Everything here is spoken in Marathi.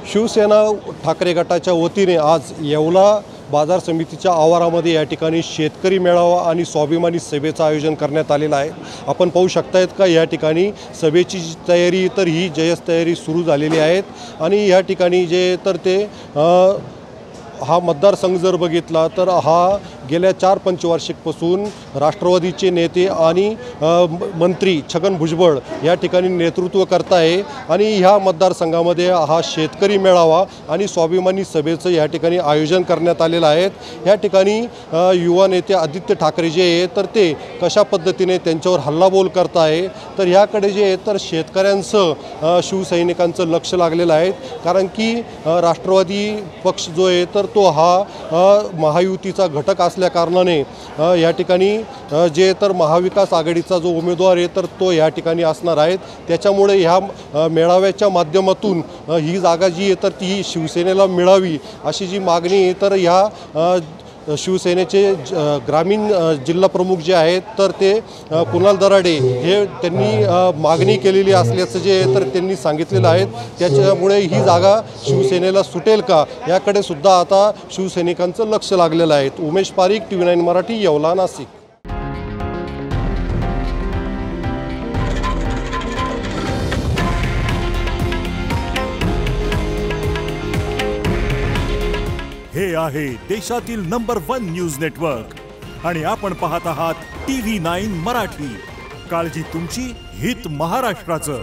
शिवसेना ठाकरे गटाच्या वतीने आज येवला बाजार समितीच्या आवारामध्ये या ठिकाणी शेतकरी मेळावा आणि स्वाभिमानी सभेचं आयोजन करण्यात आलेलं आहे। आपण पाहू शकतायत का या ठिकाणी सभेची तयारी तर ही जय्यत तयारी सुरू झालेली आहेत आणि या ठिकाणी जे तर ते हा मतदारसंघ जर बघितला तर हा गेल्या 4 पंचवार्षिकपासून राष्ट्रवादीचे नेते आणि मंत्री छगन भुजबळ या ठिकाणी नेतृत्व करत आहे आणि ह्या मतदारसंघामध्ये हा शेतकरी मेळावा आणि स्वाभिमानी सभेचं या ठिकाणी आयोजन करण्यात आलेलं आहे। या ठिकाणी युवा नेते आदित्य ठाकरे जे आहे तर ते कशा पद्धतीने त्यांच्यावर हल्लाबोल करत आहे तर ह्याकडे जे आहे तर शेतकऱ्यांचं शिवसैनिकांचं लक्ष लागलेलं आहे, कारण की राष्ट्रवादी पक्ष जो आहे तर तो हा महायुतीचा घटक असल्या कारणाने या ठिकाणी जे तर महाविकास आघाडीचा जो उमेदवार आहे तर तो या ठिकाणी असणार आहे। त्याच्यामुळे ह्या मेळाव्याच्या माध्यमातून ही जागा जी आहे तर ती शिवसेनेला मिळावी अशी जी मागणी आहे तर ह्या शिवसेनेचे ग्रामीण जिल्हा प्रमुख जे आहेत तर ते कुणाल दराडे हे त्यांनी मागणी केलेली असल्याचं जे तर त्यांनी सांगितलेलं आहे। त्याच्यामुळे ही जागा शिवसेनेला सुटेल का याकडे सुद्धा आता शिवसैनिकांचं लक्ष लागलेलं आहे। उमेश पारीख, TV9 मराठी, येवला, नाशिक। हे आहे देशातील नंबर 1 न्यूज नेटवर्क आणि आपण पाहत आहात TV9 मराठी। काळजी तुमची, हित महाराष्ट्राचं।